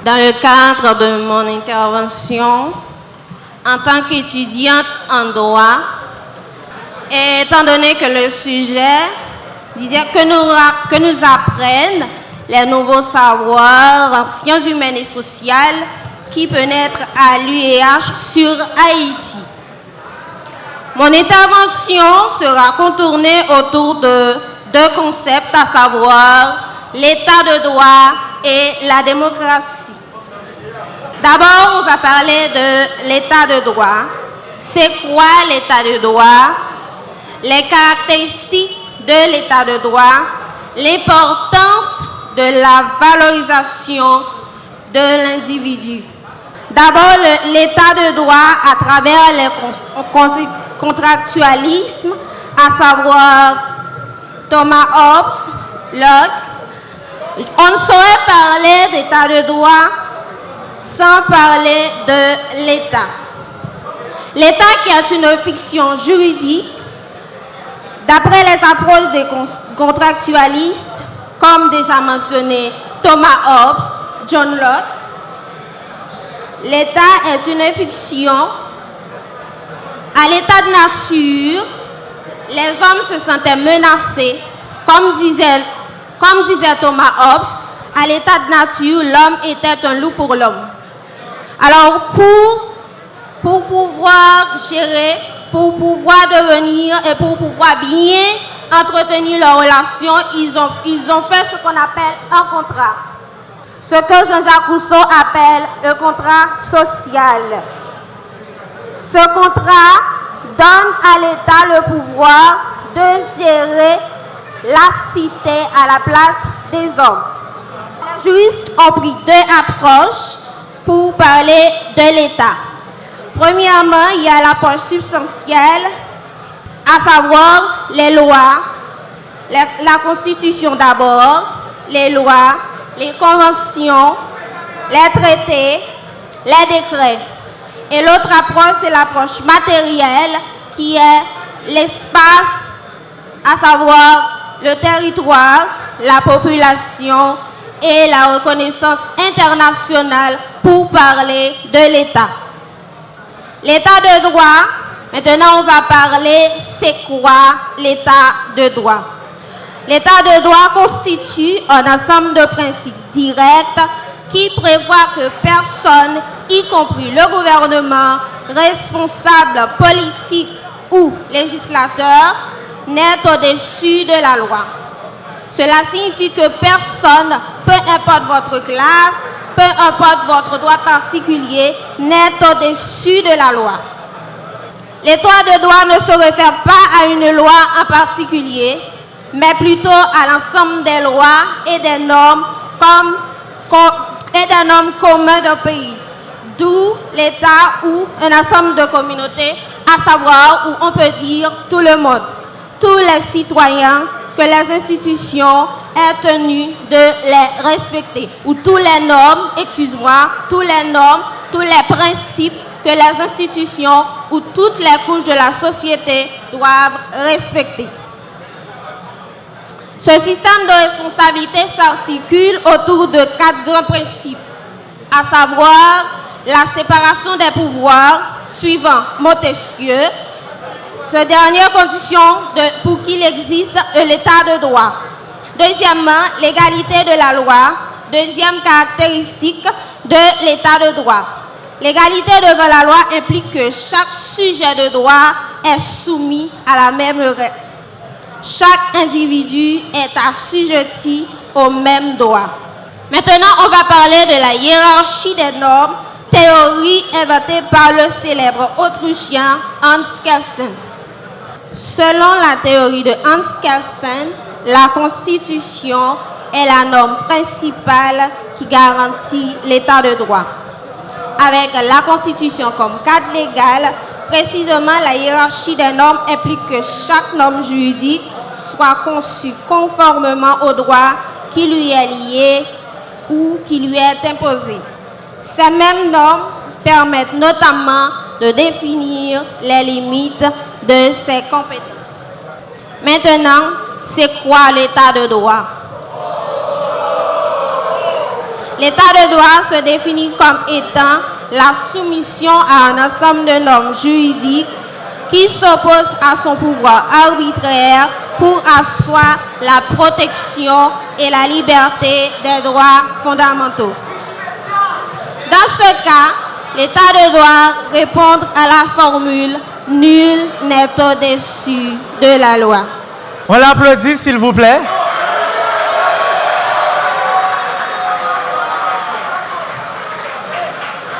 Dans le cadre de mon intervention, en tant qu'étudiante en droit, et étant donné que le sujet disait que nous apprennent les nouveaux savoirs en sciences humaines et sociales qui pénètrent à l'UEH sur Haïti. Mon intervention sera contournée autour de deux concepts, à savoir l'état de droit et la démocratie. D'abord, on va parler de l'état de droit. C'est quoi l'état de droit? Les caractéristiques de l'état de droit, l'importance de la valorisation de l'individu. D'abord, l'état de droit à travers les contractualismes, à savoir Thomas Hobbes, Locke. On ne saurait parler d'état de droit sans parler de l'État. L'État qui est une fiction juridique, d'après les approches des contractualistes, comme déjà mentionné Thomas Hobbes, John Locke, l'État est une fiction. À l'état de nature, les hommes se sentaient menacés, comme disait Thomas Hobbes, à l'état de nature, l'homme était un loup pour l'homme. Alors, pour pouvoir gérer, pour pouvoir devenir et pour pouvoir bien entretenir leurs relations, ils ont fait ce qu'on appelle un contrat. Ce que Jean-Jacques Rousseau appelle le contrat social. Ce contrat donne à l'État le pouvoir de gérer la cité à la place des hommes. Les juristes ont pris deux approches pour parler de l'État. Premièrement, il y a l'approche substantielle, à savoir les lois, la Constitution d'abord, les lois, les conventions, les traités, les décrets. Et l'autre approche, c'est l'approche matérielle, qui est l'espace, à savoir le territoire, la population et la reconnaissance internationale pour parler de l'État. L'état de droit, maintenant on va parler, c'est quoi l'état de droit? L'état de droit constitue un ensemble de principes directs qui prévoit que personne, y compris le gouvernement, responsable politique ou législateur, n'est au-dessus de la loi. Cela signifie que personne, peu importe votre classe, peu importe votre droit particulier, n'est au-dessus de la loi. L'état de droit ne se réfère pas à une loi en particulier, mais plutôt à l'ensemble des lois et des normes communs d'un pays, d'où l'État ou un ensemble de communautés, à savoir où on peut dire tout le monde, tous les citoyens que les institutions est tenues de les respecter, ou tous les normes, tous les principes que les institutions ou toutes les couches de la société doivent respecter. Ce système de responsabilité s'articule autour de 4 grands principes, à savoir la séparation des pouvoirs, suivant Montesquieu. Cette dernière condition pour qu'il existe l'état de droit. Deuxièmement, l'égalité de la loi. Deuxième caractéristique de l'état de droit. L'égalité devant la loi implique que chaque sujet de droit est soumis à la même règle. Chaque individu est assujetti aux mêmes droits. Maintenant, on va parler de la hiérarchie des normes, théorie inventée par le célèbre Autrichien Hans Kelsen. Selon la théorie de Hans Kelsen, la Constitution est la norme principale qui garantit l'état de droit. Avec la Constitution comme cadre légal, précisément la hiérarchie des normes implique que chaque norme juridique soit conçue conformément au droit qui lui est lié ou qui lui est imposé. Ces mêmes normes permettent notamment de définir les limites de ses compétences. Maintenant, c'est quoi l'état de droit? L'état de droit se définit comme étant la soumission à un ensemble de normes juridiques qui s'opposent à son pouvoir arbitraire pour asseoir la protection et la liberté des droits fondamentaux. Dans ce cas, l'état de droit répondre à la formule « Nul n'est au-dessus de la loi ». On l'applaudit, s'il vous plaît.